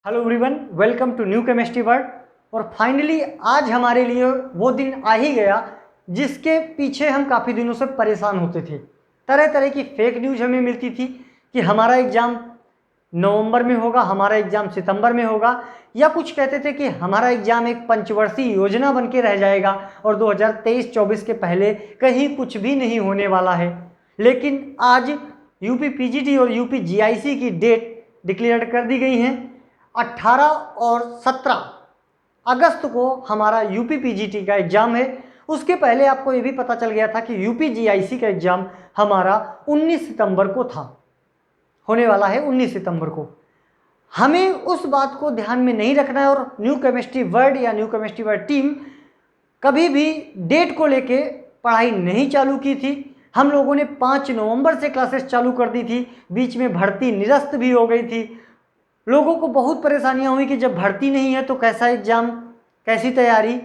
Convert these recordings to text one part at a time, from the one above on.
Hello everyone, welcome to new chemistry world. और finally आज हमारे लिए वो दिन आ ही गया जिसके पीछे हम काफ़ी दिनों से परेशान होते थे। तरह तरह की फेक न्यूज़ हमें मिलती थी कि हमारा एग्ज़ाम नवंबर में होगा, हमारा एग्ज़ाम सितंबर में होगा, या कुछ कहते थे कि हमारा एग्ज़ाम एक पंचवर्षीय योजना बन के रह जाएगा और 2023-24 के पहले कहीं कुछ भी नहीं होने वाला है। लेकिन आज यूपी पीजीटी और यूपी जीआईसी की डेट डिक्लेयर कर दी गई हैं। 18 और 17 अगस्त को हमारा यूपी पीजीटी का एग्ज़ाम है। उसके पहले आपको ये भी पता चल गया था कि यूपी जीआईसी का एग्ज़ाम हमारा 19 सितंबर को था, होने वाला है 19 सितंबर को। हमें उस बात को ध्यान में नहीं रखना है और न्यू केमिस्ट्री वर्ल्ड या न्यू केमिस्ट्री वर्ल्ड टीम कभी भी डेट को लेके पढ़ाई नहीं चालू की थी। हम लोगों ने 5 नवंबर से क्लासेस चालू कर दी थी, बीच में भर्ती निरस्त भी हो गई थी। लोगों को बहुत परेशानियां हुई कि जब भर्ती नहीं है तो कैसा एग्ज़ाम, कैसी तैयारी,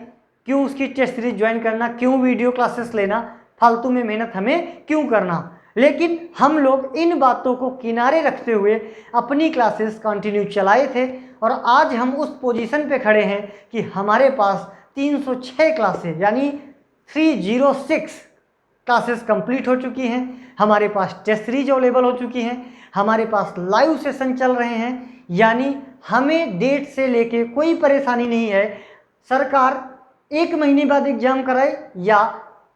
क्यों उसकी टेस्ट सीरीज ज्वाइन करना, क्यों वीडियो क्लासेस लेना, फालतू में मेहनत हमें क्यों करना। लेकिन हम लोग इन बातों को किनारे रखते हुए अपनी क्लासेस कंटिन्यू चलाए थे और आज हम उस पोजीशन पे खड़े हैं कि हमारे पास 306 क्लासेस यानी 306 क्लासेस कंप्लीट हो चुकी हैं। हमारे पास टेस्ट सीरीज अवेलेबल हो चुकी हैं, हमारे पास लाइव सेशन चल रहे हैं, यानी हमें डेट से लेके कोई परेशानी नहीं है। सरकार 1 महीने बाद एग्जाम कराए या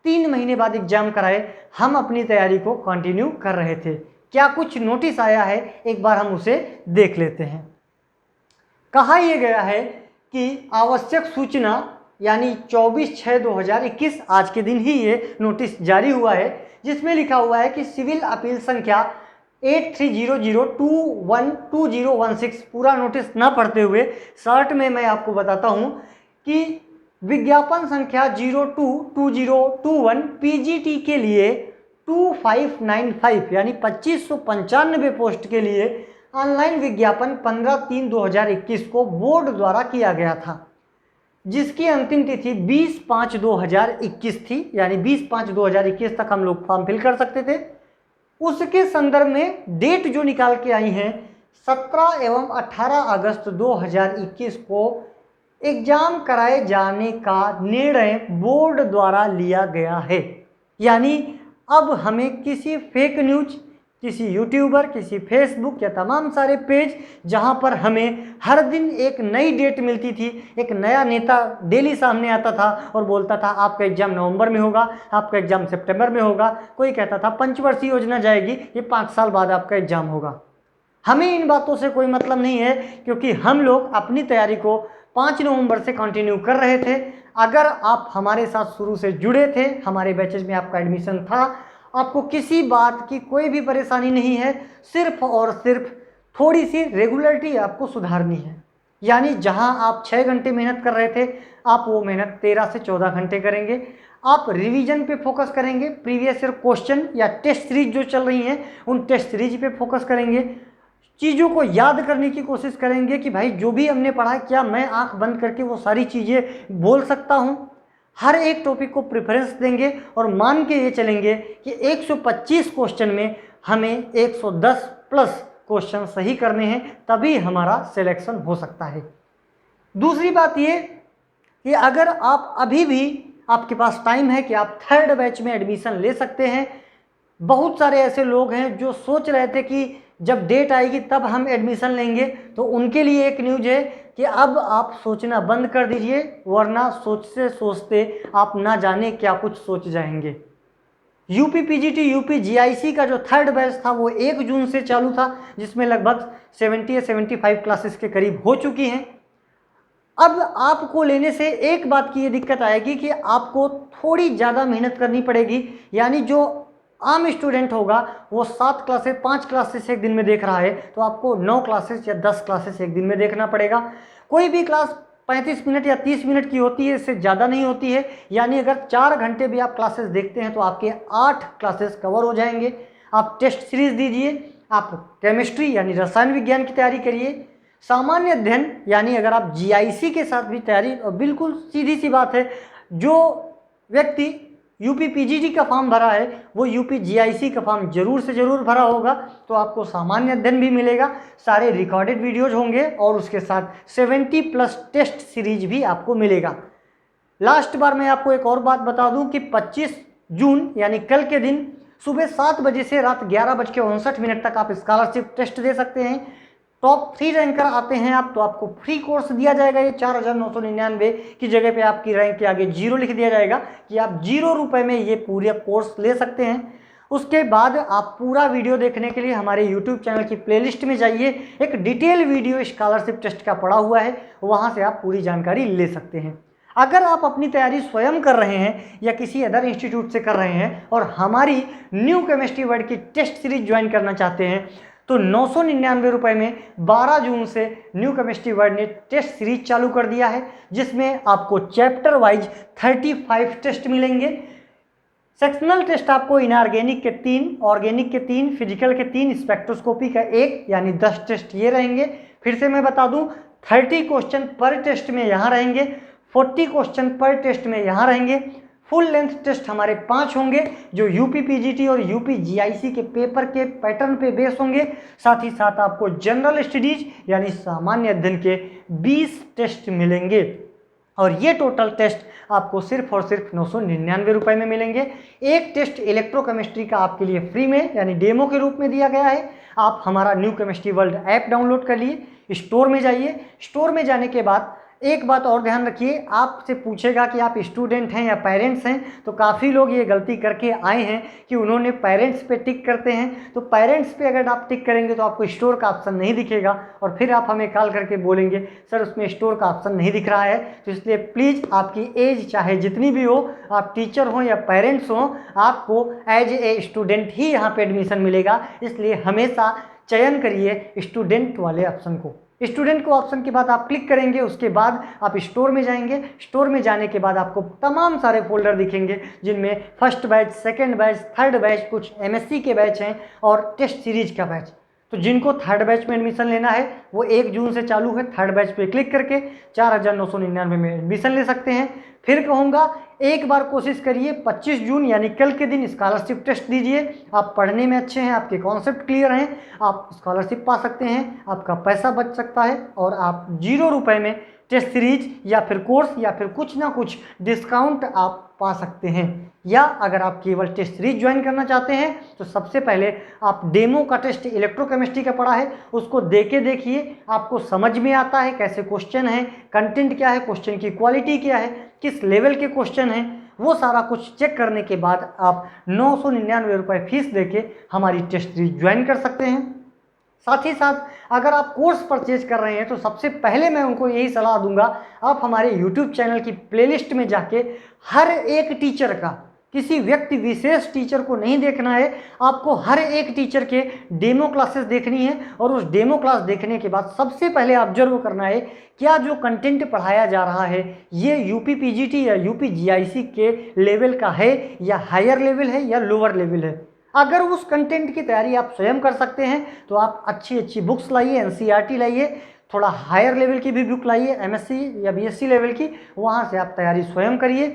3 महीने बाद एग्जाम कराए, हम अपनी तैयारी को कंटिन्यू कर रहे थे। क्या कुछ नोटिस आया है, एक बार हम उसे देख लेते हैं। कहा यह गया है कि आवश्यक सूचना यानी 24/6/2021 आज के दिन ही ये नोटिस जारी हुआ है, जिसमें लिखा हुआ है कि सिविल अपील संख्या 8300212016। पूरा नोटिस ना पढ़ते हुए शॉर्ट में मैं आपको बताता हूं कि विज्ञापन संख्या 022021 पीजीटी के लिए 2595 यानी 2595 पोस्ट के लिए ऑनलाइन विज्ञापन 15/3/2021 को बोर्ड द्वारा किया गया था, जिसकी अंतिम तिथि 20/5/2021 थी। यानी 20/5/2021 तक हम लोग फॉर्म फिल कर सकते थे। उसके संदर्भ में डेट जो निकाल के आई हैं 17 एवं 18 अगस्त 2021 को एग्जाम कराए जाने का निर्णय बोर्ड द्वारा लिया गया है। यानी अब हमें किसी फेक न्यूज, किसी यूट्यूबर, किसी फेसबुक या तमाम सारे पेज जहां पर हमें हर दिन एक नई डेट मिलती थी, एक नया नेता डेली सामने आता था और बोलता था आपका एग्जाम नवंबर में होगा, आपका एग्जाम सितंबर में होगा, कोई कहता था पंचवर्षीय योजना जाएगी, ये 5 साल बाद आपका एग्जाम होगा। हमें इन बातों से कोई मतलब नहीं है, क्योंकि हम लोग अपनी तैयारी को 5 नवंबर से कंटिन्यू कर रहे थे। अगर आप हमारे साथ शुरू से जुड़े थे, हमारे बैचेज में आपका एडमिशन था, आपको किसी बात की कोई भी परेशानी नहीं है, सिर्फ और सिर्फ थोड़ी सी रेगुलरिटी आपको सुधारनी है। यानी जहां आप 6 घंटे मेहनत कर रहे थे, आप वो मेहनत 13 से 14 घंटे करेंगे। आप रिवीजन पे फोकस करेंगे, प्रीवियस ईयर क्वेश्चन या टेस्ट सीरीज जो चल रही हैं उन टेस्ट सीरीज पे फोकस करेंगे, चीज़ों को याद करने की कोशिश करेंगे कि भाई जो भी हमने पढ़ा है क्या मैं आंख बंद करके वो सारी चीज़ें बोल सकता हूँ। हर एक टॉपिक को प्रेफरेंस देंगे और मान के ये चलेंगे कि 125 क्वेश्चन में हमें 110 प्लस क्वेश्चन सही करने हैं, तभी हमारा सिलेक्शन हो सकता है। दूसरी बात ये कि अगर आप अभी भी आपके पास टाइम है कि आप 3rd बैच में एडमिशन ले सकते हैं। बहुत सारे ऐसे लोग हैं जो सोच रहे थे कि जब डेट आएगी तब हम एडमिशन लेंगे, तो उनके लिए एक न्यूज है कि अब आप सोचना बंद कर दीजिए, वरना सोचते सोचते आप ना जाने क्या कुछ सोच जाएंगे। यूपी पीजीटी यूपी जीआईसी का जो 3rd बैच था वो 1 जून से चालू था, जिसमें लगभग 70 या 75 क्लासेस के करीब हो चुकी हैं। अब आपको लेने से एक बात की ये दिक्कत आएगी कि आपको थोड़ी ज़्यादा मेहनत करनी पड़ेगी। यानी जो आम स्टूडेंट होगा वो 7 क्लासेस 5 क्लासेस एक दिन में देख रहा है, तो आपको 9 क्लासेस या 10 क्लासेस एक दिन में देखना पड़ेगा। कोई भी क्लास 35 मिनट या 30 मिनट की होती है, इससे ज़्यादा नहीं होती है। यानी अगर 4 घंटे भी आप क्लासेस देखते हैं तो आपके 8 क्लासेस कवर हो जाएंगे। आप टेस्ट सीरीज दीजिए, आप केमिस्ट्री यानी रसायन विज्ञान की तैयारी करिए, सामान्य अध्ययन यानी अगर आप जीआईसी के साथ भी तैयारी, और बिल्कुल सीधी सी बात है, जो व्यक्ति यूपी पीजीटी का फॉर्म भरा है वो यूपी जीआईसी का फॉर्म जरूर से ज़रूर भरा होगा, तो आपको सामान्य अध्ययन भी मिलेगा, सारे रिकॉर्डेड वीडियोज होंगे और उसके साथ 70+ टेस्ट सीरीज भी आपको मिलेगा। लास्ट बार मैं आपको एक और बात बता दूं कि 25 जून यानी कल के दिन सुबह 7 बजे से रात 11:59 तक आप स्कॉलरशिप टेस्ट दे सकते हैं। टॉप 3 रैंकर आते हैं आप तो आपको फ्री कोर्स दिया जाएगा। ये 4,999 की जगह पे आपकी रैंक के आगे 0 लिख दिया जाएगा कि आप 0 रुपये में ये पूरे कोर्स ले सकते हैं। उसके बाद आप पूरा वीडियो देखने के लिए हमारे YouTube चैनल की प्लेलिस्ट में जाइए, एक डिटेल वीडियो स्कॉलरशिप टेस्ट का पड़ा हुआ है, वहाँ से आप पूरी जानकारी ले सकते हैं। अगर आप अपनी तैयारी स्वयं कर रहे हैं या किसी अदर इंस्टीट्यूट से कर रहे हैं और हमारी न्यू केमिस्ट्री वर्ल्ड की टेस्ट सीरीज ज्वाइन करना चाहते हैं तो 999 रुपये में 12 जून से न्यू केमिस्ट्री वर्ल्ड ने टेस्ट सीरीज चालू कर दिया है, जिसमें आपको चैप्टर वाइज 35 टेस्ट मिलेंगे। सेक्शनल टेस्ट आपको इनऑर्गेनिक के 3, ऑर्गेनिक के 3, फिजिकल के 3, स्पेक्ट्रोस्कोपी का 1 यानी 10 टेस्ट ये रहेंगे। फिर से मैं बता दूं 30 क्वेश्चन पर टेस्ट में यहाँ रहेंगे, 40 क्वेश्चन पर टेस्ट में यहाँ रहेंगे। फुल लेंथ टेस्ट हमारे 5 होंगे जो यूपी पीजीटी और यूपी जीआईसी के पेपर के पैटर्न पे बेस होंगे। साथ ही साथ आपको जनरल स्टडीज यानी सामान्य अध्ययन के 20 टेस्ट मिलेंगे और ये टोटल टेस्ट आपको सिर्फ और सिर्फ 999 रुपये में मिलेंगे। एक टेस्ट इलेक्ट्रोकेमिस्ट्री का आपके लिए फ्री में यानी डेमो के रूप में दिया गया है। आप हमारा new chemistry world app download कर लिए, स्टोर में जाइए, स्टोर में जाने के बाद एक बात और ध्यान रखिए, आपसे पूछेगा कि आप स्टूडेंट हैं या पेरेंट्स हैं, तो काफ़ी लोग ये गलती करके आए हैं कि उन्होंने पेरेंट्स पे टिक करते हैं। तो पेरेंट्स पे अगर आप टिक करेंगे तो आपको स्टोर का ऑप्शन नहीं दिखेगा और फिर आप हमें कॉल करके बोलेंगे सर उसमें स्टोर का ऑप्शन नहीं दिख रहा है। तो इसलिए प्लीज़ आपकी एज चाहे जितनी भी हो, आप टीचर हों या पेरेंट्स हों, आपको एज ए स्टूडेंट ही यहाँ पर एडमिशन मिलेगा। इसलिए हमेशा चयन करिए स्टूडेंट वाले ऑप्शन को। स्टूडेंट को ऑप्शन के बाद आप क्लिक करेंगे, उसके बाद आप स्टोर में जाएंगे। स्टोर में जाने के बाद आपको तमाम सारे फोल्डर दिखेंगे जिनमें first batch, second batch, third batch, कुछ एमएससी के बैच हैं और टेस्ट सीरीज का बैच। तो जिनको थर्ड बैच में एडमिशन लेना है वो 1 जून से चालू है। थर्ड बैच पे क्लिक करके 4,999 में एडमिशन ले सकते हैं। फिर कहूँगा एक बार कोशिश करिए 25 जून यानी कल के दिन स्कॉलरशिप टेस्ट दीजिए। आप पढ़ने में अच्छे हैं, आपके कॉन्सेप्ट क्लियर हैं, आप स्कॉलरशिप पा सकते हैं, आपका पैसा बच सकता है और आप 0 रुपये में टेस्ट सीरीज या फिर कोर्स या फिर कुछ ना कुछ डिस्काउंट आप पा सकते हैं। या अगर आप केवल टेस्ट सीरीज ज्वाइन करना चाहते हैं तो सबसे पहले आप डेमो का टेस्ट इलेक्ट्रोकेमिस्ट्री का पढ़ा है उसको देखिए, आपको समझ में आता है कैसे क्वेश्चन है, कंटेंट क्या है, क्वेश्चन की क्वालिटी क्या है, किस लेवल के क्वेश्चन हैं, वो सारा कुछ चेक करने के बाद आप 999 रुपये फीस देके हमारी टेस्ट सीरीज ज्वाइन कर सकते हैं। साथ ही साथ अगर आप कोर्स परचेज कर रहे हैं तो सबसे पहले मैं उनको यही सलाह दूंगा, आप हमारे YouTube चैनल की प्लेलिस्ट में जाके हर एक टीचर का, किसी व्यक्ति विशेष टीचर को नहीं देखना है, आपको हर एक टीचर के डेमो क्लासेस देखनी है और उस डेमो क्लास देखने के बाद सबसे पहले ऑब्जर्व करना है क्या जो कंटेंट पढ़ाया जा रहा है ये यूपी पीजीटी या यूपी जीआईसी के लेवल का है या हायर लेवल है या लोअर लेवल है। अगर उस कंटेंट की तैयारी आप स्वयं कर सकते हैं तो आप अच्छी बुक्स लाइए, एनसीईआरटी लाइए, थोड़ा हायर लेवल की भी बुक लाइए, एमएससी या बीएससी लेवल की, वहाँ से आप तैयारी स्वयं करिए।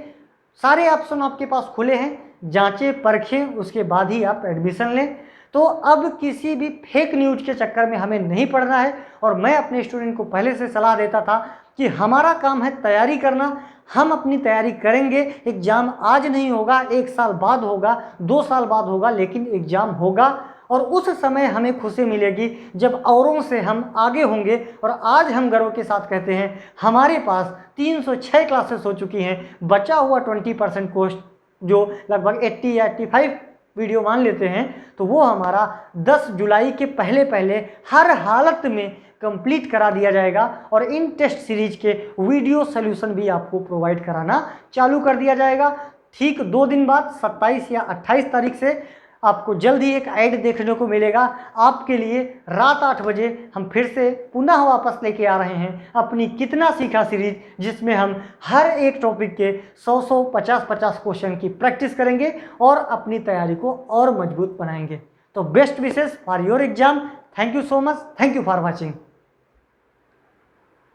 सारे ऑप्शन आपके पास खुले हैं, जांचें परखें, उसके बाद ही आप एडमिशन लें। तो अब किसी भी फेक न्यूज के चक्कर में हमें नहीं पड़ना है और मैं अपने स्टूडेंट को पहले से सलाह देता था कि हमारा काम है तैयारी करना, हम अपनी तैयारी करेंगे। एग्ज़ाम आज नहीं होगा, 1 साल बाद होगा, 2 साल बाद होगा, लेकिन एग्ज़ाम होगा और उस समय हमें खुशी मिलेगी जब औरों से हम आगे होंगे। और आज हम गर्व के साथ कहते हैं हमारे पास 306 क्लासेस हो चुकी हैं, बचा हुआ 20% कोर्स जो लगभग 80 या 85 वीडियो मान लेते हैं तो वो हमारा 10 जुलाई के पहले हर हालत में कंप्लीट करा दिया जाएगा और इन टेस्ट सीरीज के वीडियो सोल्यूशन भी आपको प्रोवाइड कराना चालू कर दिया जाएगा। ठीक 2 दिन बाद 27 या 28 तारीख से आपको जल्द ही एक ऐड देखने को मिलेगा आपके लिए। रात 8 बजे हम फिर से पुनः वापस लेके आ रहे हैं अपनी कितना सीखा सीरीज, जिसमें हम हर एक टॉपिक के 100 50 क्वेश्चन की प्रैक्टिस करेंगे और अपनी तैयारी को और मजबूत बनाएंगे। तो best wishes for your exam. Thank you so much. Thank you for watching.